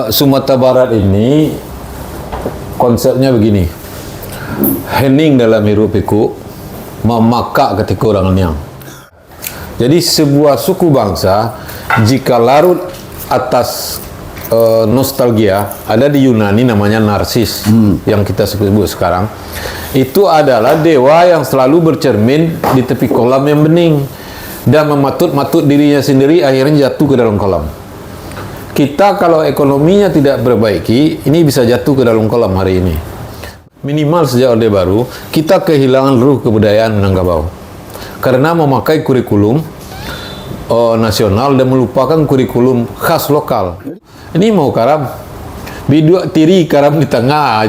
Sumatera Barat ini konsepnya begini. Hening dalam hirup pikuk, memakak ketika orang niang. Jadi sebuah suku bangsa jika larut atas nostalgia, ada di Yunani namanya narsis, yang kita sebut sekarang, itu adalah dewa yang selalu bercermin di tepi kolam yang bening dan mematut-matut dirinya sendiri, akhirnya jatuh ke dalam kolam. Kita kalau ekonominya tidak perbaiki, ini bisa jatuh ke dalam kolam hari ini. Minimal sejak Orde Baru, kita kehilangan ruh kebudayaan Minangkabau karena memakai kurikulum nasional dan melupakan kurikulum khas lokal. Ini mau karam, biduk tiri karam di tengah,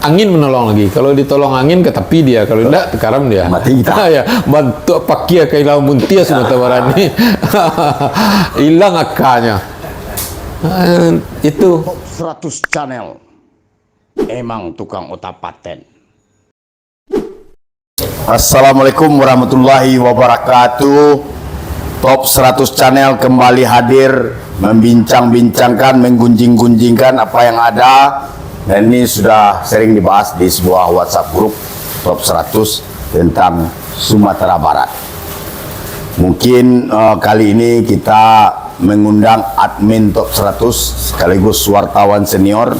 angin menolong lagi. Kalau ditolong angin ke tepi dia, kalau tidak karam dia. Mati kita. Ya, bantu pakia ke ilau muntia Sumatera Barat ini, hilang akanya. Itu 100 channel emang tukang otak paten. Assalamualaikum warahmatullahi wabarakatuh. Top 100 channel kembali hadir membincang-bincangkan, menggunjing-gunjingkan apa yang ada, dan ini sudah sering dibahas di sebuah WhatsApp grup Top 100 tentang Sumatera Barat. Mungkin kali ini kita mengundang admin Top 100 sekaligus wartawan senior,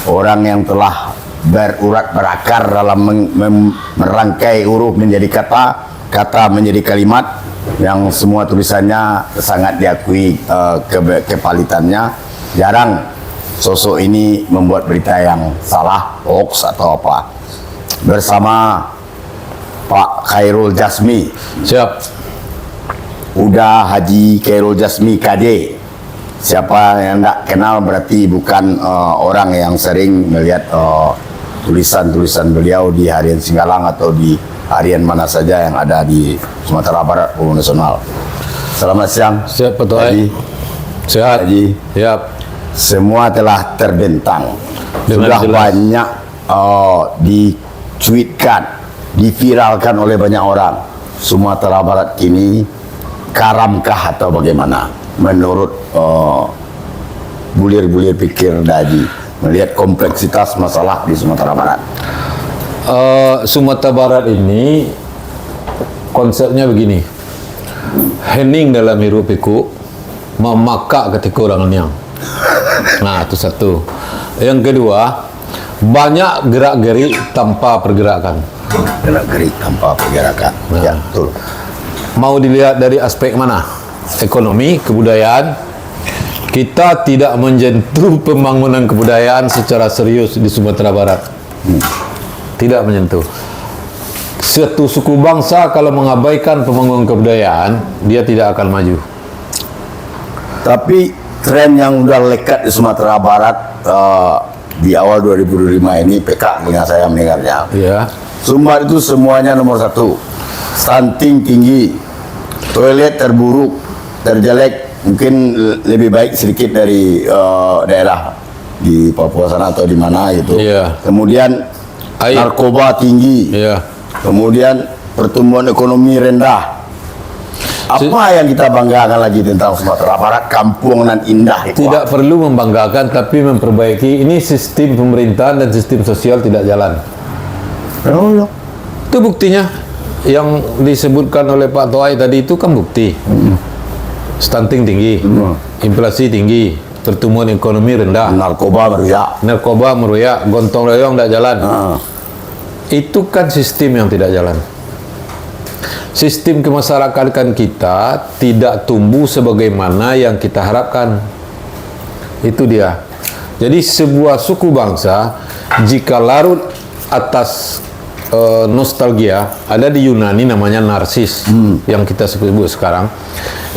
orang yang telah berurat berakar dalam merangkai huruf menjadi kata, kata menjadi kalimat, yang semua tulisannya sangat diakui kepalitannya. Jarang sosok ini membuat berita yang salah, hoax atau apa. Bersama Pak Khairul Jasmi. siap. Udah Haji Khairul Jasmi KD. Siapa yang tidak kenal berarti bukan orang yang sering melihat tulisan-tulisan beliau di Harian Singgalang atau di harian mana saja yang ada di Sumatera Barat maupun nasional. Selamat siang. Siap, Pak Tuai. Haji. Sehat. Haji. Siap. Semua telah terbentang. Dengan Sudah jelas. banyak dicuitkan, diviralkan oleh banyak orang. Sumatera Barat kini karamkah atau bagaimana? Menurut bulir-bulir pikir Haji, melihat kompleksitas masalah di Sumatera Barat. Sumatera Barat ini konsepnya begini. Hening dalam hirup pikuk, memakak ketika orang niang. Nah, itu satu. Yang kedua, banyak gerak-gerik tanpa pergerakan. Gerak-gerik tanpa pergerakan. Nah. Ya, betul. Mau dilihat dari aspek mana? Ekonomi, kebudayaan. Kita tidak menyentuh pembangunan kebudayaan secara serius di Sumatera Barat. Tidak menyentuh. Satu suku bangsa kalau mengabaikan pembangunan kebudayaan, dia tidak akan maju. Tapi tren yang udah lekat di Sumatera Barat di awal 2025 ini, PK punya saya mendengarnya. Ya. Sumbar itu semuanya nomor 1. Stunting tinggi, toilet terburuk, terjelek, mungkin lebih baik sedikit dari daerah di Papua sana atau di mana gitu. Iya. Kemudian Air. narkoba tinggi. Ya. Kemudian pertumbuhan ekonomi rendah. Apa yang kita banggakan lagi tentang Sumatera Barat, kampung nan indah itu? Tidak perlu membanggakan, tapi memperbaiki. Ini sistem pemerintahan dan sistem sosial tidak jalan. Oh, Itu buktinya. Yang disebutkan oleh Pak Toai tadi itu kan bukti. Stunting tinggi, inflasi tinggi, pertumbuhan ekonomi rendah, narkoba meruyak. narkoba meruyak, gontong royong tidak jalan. Itu kan sistem yang tidak jalan. Sistem kemasyarakatan kita tidak tumbuh sebagaimana yang kita harapkan. Itu dia. Jadi sebuah suku bangsa jika larut atas nostalgia, ada di Yunani namanya narsis, yang kita sebut sekarang,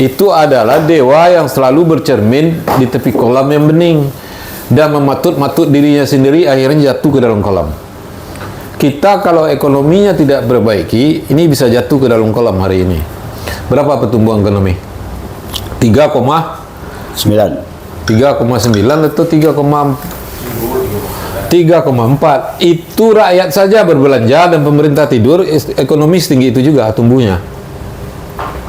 itu adalah dewa yang selalu bercermin di tepi kolam yang bening dan mematut-matut dirinya sendiri, akhirnya jatuh ke dalam kolam. Kita kalau ekonominya tidak perbaiki, ini bisa jatuh ke dalam kolam hari ini. Berapa pertumbuhan ekonomi? 3,9 atau 3,4. Itu rakyat saja berbelanja dan pemerintah tidur, ekonomi setinggi itu juga tumbuhnya.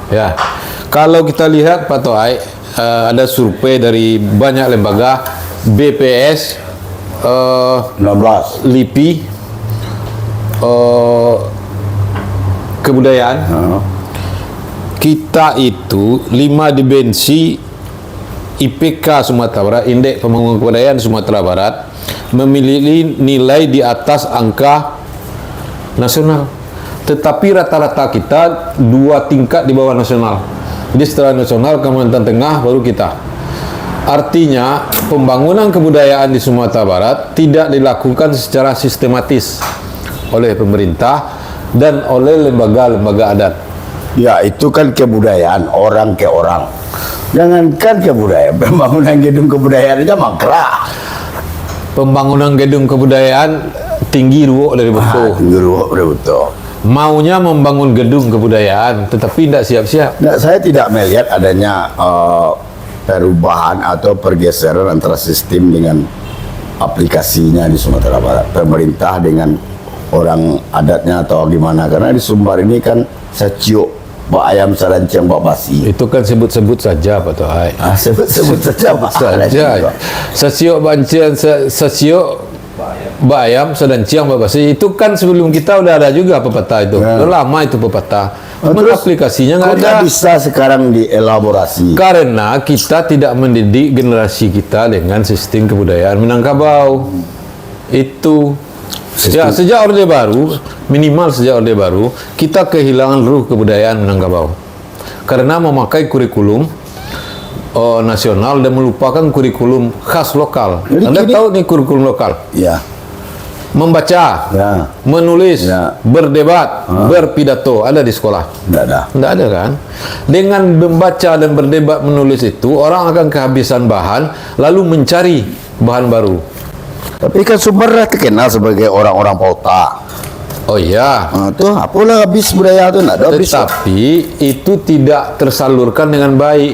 Ya, kalau kita lihat Pak Toai, ada survei dari banyak lembaga, BPS, 16. LIPI, kebudayaan. Kita itu 5 dimensi IPK Sumatera Barat, Indeks Pembangunan Kebudayaan Sumatera Barat, memiliki nilai di atas angka nasional. Tetapi rata-rata kita 2 tingkat di bawah nasional. Jadi setelah nasional, Kalimantan Tengah, baru kita. Artinya, pembangunan kebudayaan di Sumatera Barat tidak dilakukan secara sistematis oleh pemerintah dan oleh lembaga-lembaga adat. Ya, itu kan kebudayaan orang ke orang. Jangankan kebudayaan, pembangunan gedung kebudayaan aja mangkrak. Pembangunan gedung kebudayaan tinggi ruwuk dari betul. Betul. Maunya membangun gedung kebudayaan, tetapi tidak siap-siap. Nah, saya tidak melihat adanya perubahan atau pergeseran antara sistem dengan aplikasinya di Sumatera Barat. Pemerintah dengan orang adatnya atau gimana. Karena di Sumbar ini kan saciok, bak ayam sarancang, bak basi. Itu kan sebut-sebut saja Pak Tohai. Sebut saja Saja. Sasiok bancian, sasiok bayam sedang ciang babasi itu kan sebelum kita udah ada juga pepatah itu. Ya. Udah lama itu pepatah. Terus Aplikasinya nggak kok ada. bisa sekarang dielaborasi? Karena kita tidak mendidik generasi kita dengan sistem kebudayaan Minangkabau. Itu ya, sejak Orde Baru, minimal sejak Orde Baru, kita kehilangan ruh kebudayaan Minangkabau. Karena memakai kurikulum nasional dan melupakan kurikulum khas lokal. Jadi Anda gini- tahu nih kurikulum lokal? Ya, Membaca, ya, menulis, Ya. berdebat, berpidato, ada di sekolah. tidak ada. Tidak ada kan? Dengan membaca dan berdebat menulis itu, orang akan kehabisan bahan, lalu mencari bahan baru. Tapi kan Sumbar terkenal sebagai orang-orang pauta. Oh iya, Tuh, apalah habis budaya itu, nggak ada habis. tetapi itu tidak tersalurkan dengan baik.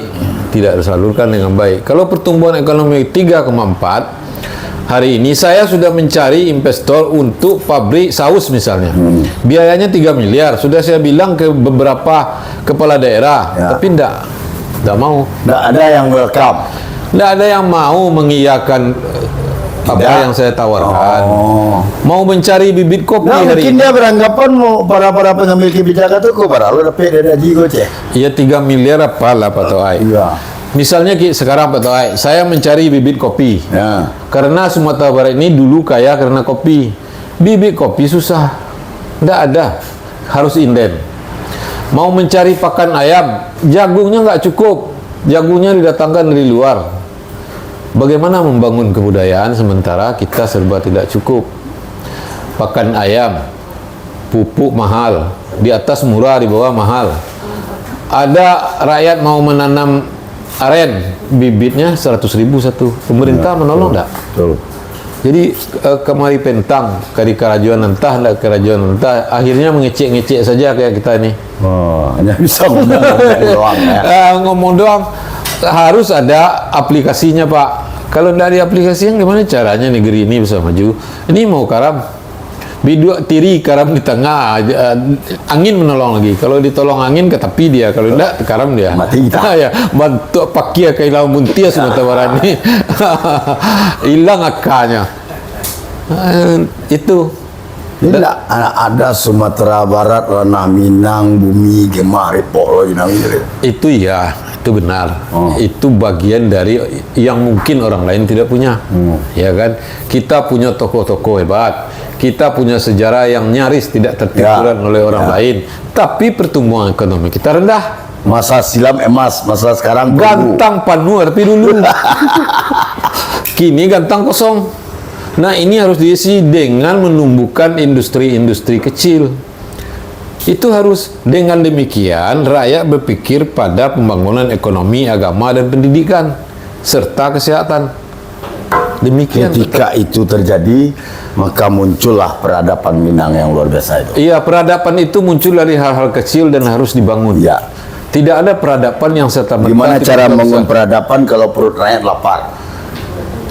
Tidak tersalurkan dengan baik. Kalau pertumbuhan ekonomi 3,4, hari ini saya sudah mencari investor untuk pabrik saus misalnya. Biayanya 3 miliar. Sudah saya bilang ke beberapa kepala daerah, Ya. tapi tidak mau. Nggak ada yang welcome. Tidak ada yang mau mengiyakan apa Tidak. yang saya tawarkan. Oh. Mau mencari bibit kopi Nah, hari mungkin ini. dia beranggapan mau para pengambil kebijakan itu kok para lu dapat dari jigo ceh. Ya 3 miliar apalah Pak Toai. Iya. Misalnya sekarang Pak Toai, saya mencari bibit kopi. Ya. Karena Sumatera Barat ini dulu kaya karena kopi. Bibit kopi susah. Tidak ada. Harus inden. Mau mencari pakan ayam, jagungnya nggak cukup. Jagungnya didatangkan dari luar. Bagaimana membangun kebudayaan sementara kita serba tidak cukup? Pakan ayam, pupuk mahal, di atas murah, di bawah mahal. Ada rakyat mau menanam aren, bibitnya 100.000 satu. Pemerintah menolong enggak? Betul. Jadi kemari pentang, kari kerajuan entah, enggak kerajuan entah, akhirnya mengecek-ngecek saja kayak kita ini. Oh, hanya bisa ngomong doang ya. Ngomong doang, harus ada aplikasinya Pak. Kalau tidak ada aplikasinya, gimana caranya negeri ini bisa maju? Ini mau karam, bidua tiri karam di tengah, angin menolong lagi. Kalau ditolong angin ke tepi dia, kalau tidak karam dia. Mati kita. Ya, bantu pakia kailau muntia Sumatera Barat ini hilang akanya. Itu. Jadi ada Sumatera Barat, ranah Minang, bumi, gemah, repok loh, Itu ya, itu benar. Oh. Itu bagian dari yang mungkin orang lain tidak punya. Ya kan? Kita punya tokoh-tokoh hebat. Kita punya sejarah yang nyaris tidak tertipuran oleh orang lain. Tapi pertumbuhan ekonomi kita rendah. Masa silam emas, masa sekarang perlu. Gantang panu tapi dulu. Kini gantang kosong. Nah, ini harus diisi dengan menumbuhkan industri-industri kecil. Itu harus, dengan demikian rakyat berpikir pada pembangunan ekonomi, agama, dan pendidikan serta kesehatan. Demikian. Ketika itu terjadi, maka muncullah peradaban Minang yang luar biasa itu. Iya, peradaban itu muncul dari hal-hal kecil dan harus dibangun. Ya. Tidak ada peradaban yang serta-merta. Gimana cara tiba-tiba membangun bisa. peradaban kalau perut rakyat lapar?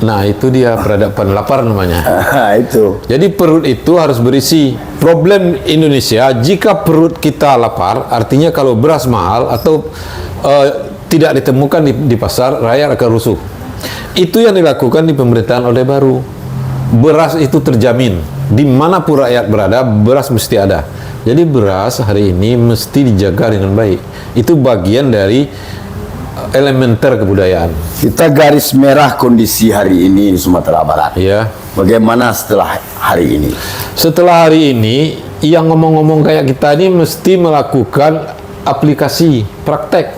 Nah, itu dia peradaban lapar namanya. Itu. Jadi perut itu harus berisi. Problem Indonesia, jika perut kita lapar, artinya kalau beras mahal atau tidak ditemukan di pasar, rakyat akan rusuh. Itu yang dilakukan di pemerintahan Orde Baru. Beras itu terjamin, dimanapun rakyat berada, beras mesti ada. Jadi beras hari ini mesti dijaga dengan baik. Itu bagian dari elementer kebudayaan. Kita garis merah kondisi hari ini di Sumatera Barat. Ya. Bagaimana setelah hari ini? Setelah hari ini, yang ngomong-ngomong kayak kita ini mesti melakukan aplikasi praktek.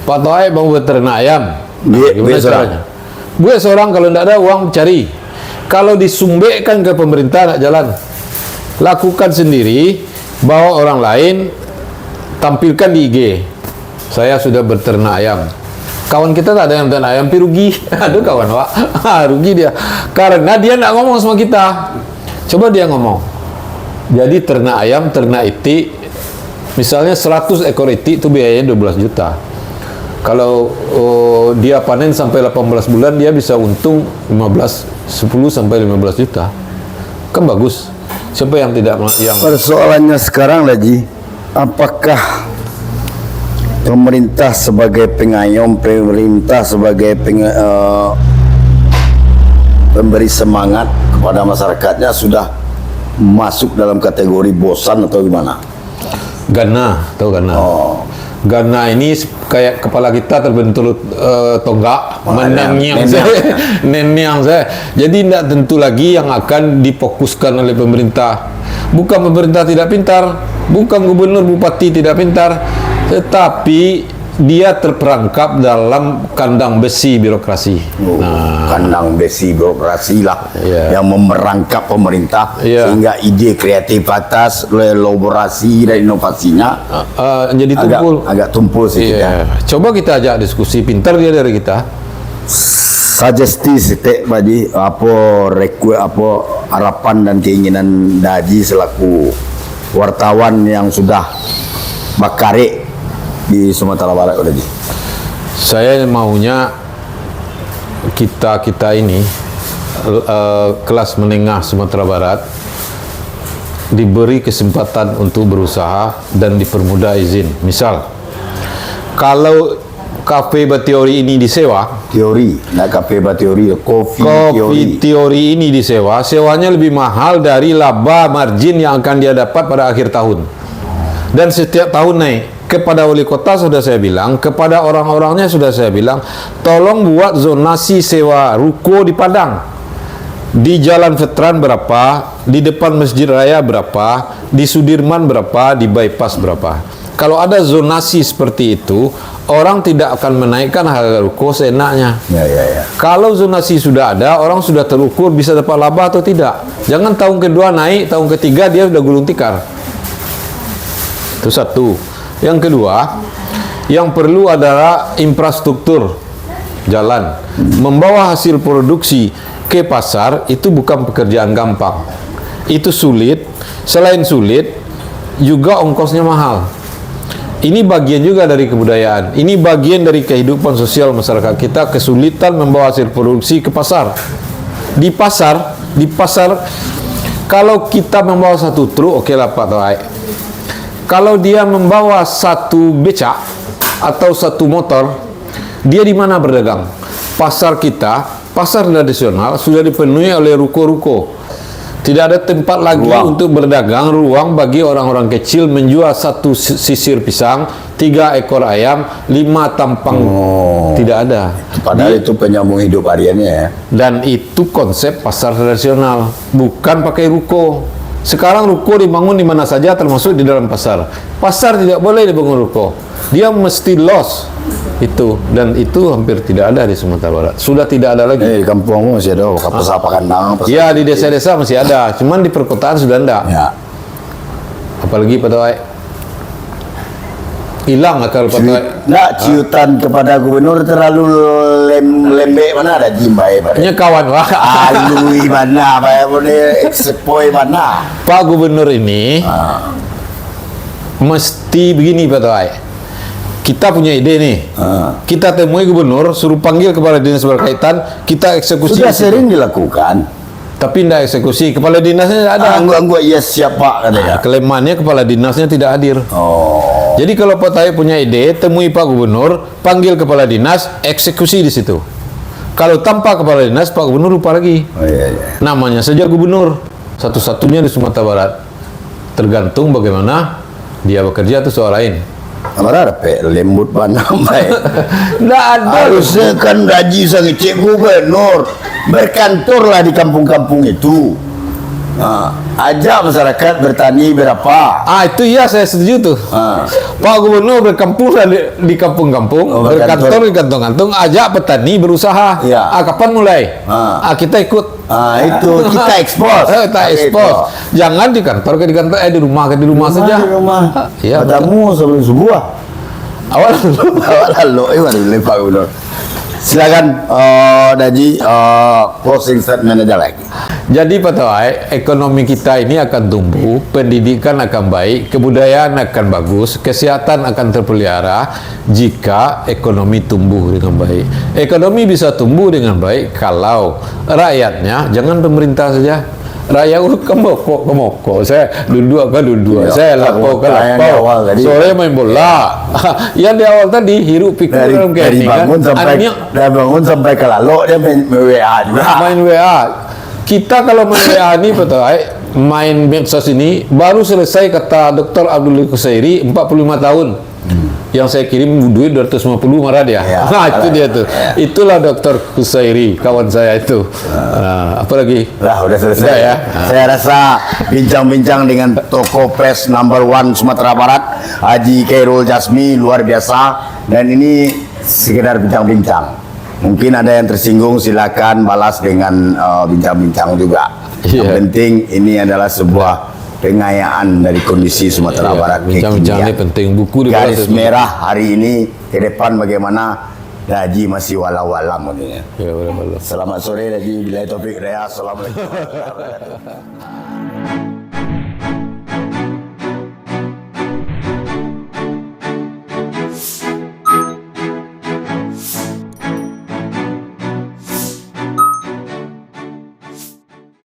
Pak Toai mau beternak ayam. Gimana caranya? Buat seorang kalau tidak ada uang cari. Kalau disumbekkan ke pemerintah tidak jalan. Lakukan sendiri, bawa orang lain, tampilkan di IG. Saya sudah beternak ayam. Kawan kita tak ada yang beternak ayam, rugi. Aduh kawan Pak, rugi dia. Karena dia tidak ngomong sama kita. Coba dia ngomong. Jadi ternak ayam, ternak itik, misalnya 100 ekor itik itu biayanya 12 juta. Kalau dia panen sampai 18 bulan, dia bisa untung 10 sampai 15 juta. Kan bagus. Siapa yang tidak yang Persoalannya sekarang lagi, apakah pemerintah sebagai pengayom, pemerintah sebagai pemberi semangat kepada masyarakatnya sudah masuk dalam kategori bosan atau gimana? Gana, tahu Gana? Oh. Gana ini kayak kepala kita terbentur tonggak, menanyang saya. Jadi tidak tentu lagi yang akan difokuskan oleh pemerintah. Bukan pemerintah tidak pintar, bukan gubernur bupati tidak pintar, tetapi dia terperangkap dalam kandang besi birokrasi. Kandang besi birokrasi lah yang memerangkap pemerintah sehingga ide kreativitas, elaborasi dan inovasinya jadi tumpul. Agak tumpul sih. Coba kita ajak diskusi, pintar dia dari kita. Sugesti sitek Baji, apa harapan dan keinginan Daji selaku wartawan yang sudah bakare di Sumatera Barat Daji? Saya maunya kita ini kelas menengah Sumatera Barat diberi kesempatan untuk berusaha dan dipermudah izin. Misal, kalau kafe Batiori ini disewa, kopi teori ini disewa, sewanya lebih mahal dari laba margin yang akan dia dapat pada akhir tahun. Dan setiap tahun naik. Kepada wali kota sudah saya bilang, kepada orang-orangnya sudah saya bilang, tolong buat zonasi sewa ruko di Padang. Di Jalan Veteran berapa, di depan Masjid Raya berapa, di Sudirman berapa, di bypass berapa. Kalau ada zonasi seperti itu, orang tidak akan menaikkan harga ruko seenaknya. Kalau zonasi sudah ada, orang sudah terukur bisa dapat laba atau tidak. Jangan tahun kedua naik, tahun ketiga dia sudah gulung tikar. Itu satu. Yang kedua, yang perlu adalah infrastruktur jalan. Membawa hasil produksi ke pasar itu bukan pekerjaan gampang. Itu sulit. Selain sulit, juga ongkosnya mahal. Ini bagian juga dari kebudayaan. Ini bagian dari kehidupan sosial masyarakat kita, kesulitan membawa hasil produksi ke pasar. Di pasar, kalau kita membawa satu truk, oke lah Pak Toai. Kalau dia membawa satu becak atau satu motor, dia di mana berdagang? Pasar kita, pasar tradisional sudah dipenuhi oleh ruko-ruko. Tidak ada tempat lagi untuk berdagang, ruang bagi orang-orang kecil menjual satu sisir pisang, 3 ekor ayam, 5 tampang. Tidak ada. Padahal itu penyambung hidup hariannya ya. Dan itu konsep pasar tradisional, bukan pakai ruko. Sekarang ruko dibangun di mana saja termasuk di dalam pasar. Pasar tidak boleh dibangun ruko. Dia mesti loss. Itu, dan itu hampir tidak ada di Sumatera Barat. Sudah tidak ada lagi. Di kampung masih ada pasar Pakandang. Ya, di desa-desa masih ada. Cuman di perkotaan sudah tidak. Ya. Apalagi Pak Toai. Hilang akal Pak Toai. Ciutan kepada gubernur terlalu lembek mana ada jimbai pada. Punya kawan Pak. Alui mana, apa boleh ekspoi mana. Pak Gubernur ini mesti begini Pak Toai. Kita punya ide nih. Kita temui gubernur, suruh panggil kepala dinas berkaitan, kita eksekusi. Sudah sering dilakukan. Tapi tidak eksekusi. Kepala dinasnya tidak ada. Siapa katanya. Kelemahannya kepala dinasnya tidak hadir. Jadi kalau Pak Taib punya ide, temui Pak Gubernur, panggil kepala dinas, eksekusi di situ. Kalau tanpa kepala dinas, Pak Gubernur lupa lagi. Oh, iya. Namanya saja gubernur, satu-satunya di Sumatera Barat. Tergantung bagaimana dia bekerja itu soal lain. Amara pe lembut banget. Nggak ada. Harusnya kan gaji sang cek gubernur berkantorlah di kampung-kampung itu. Nah, ajak masyarakat bertani berapa. Itu ya saya setuju tuh. Pak Gubernur berkampung di kampung-kampung, berkantor di kantong-kantong, ajak petani berusaha. Ya. Kapan mulai? Kita ikut. Itu kita ekspos. Kita ekspos. Jangan di kantor di kantor, di rumah saja. Di rumah. Ya, Bertamu sebelum sebuah. Awal lalu, baru Pak Gubernur. Silakan Daji closing statement aja lagi. Jadi Pak Tawai, ekonomi kita ini akan tumbuh, pendidikan akan baik, kebudayaan akan bagus, kesehatan akan terpelihara jika ekonomi tumbuh dengan baik. Ekonomi bisa tumbuh dengan baik kalau rakyatnya, jangan pemerintah saja. Rakyat kemoko, saya dua, Ya, saya lapau, sore main bola. Yang di awal tadi hirup pikir dalam dari bangun sampai ke lalu dia main WA juga. Main WA. Kita kalau main WA ini main medsos ini baru selesai kata Dr. Abdul Kusairi 45 tahun. Yang saya kirim duit 250 marah dia. Ya, Itu dia tuh. Itulah Dr. Kusairi, kawan saya itu. Apa lagi? Lah udah selesai. Udah ya. Saya rasa bincang-bincang dengan tokoh pers number 1 Sumatera Barat, Haji Khairul Jasmi, luar biasa. Dan ini sekedar bincang-bincang. Mungkin ada yang tersinggung, silakan balas dengan bincang-bincang juga. Yang penting ini adalah sebuah pengayaan dari kondisi Sumatera Barat. Bincang-bincang ini penting. Buku di garis merah hari ini ke depan bagaimana Daji masih walau-walam katanya. Ya, Selamat sore Daji. Bila topik Rea. Assalamualaikum warahmatullahi wabarakatuh.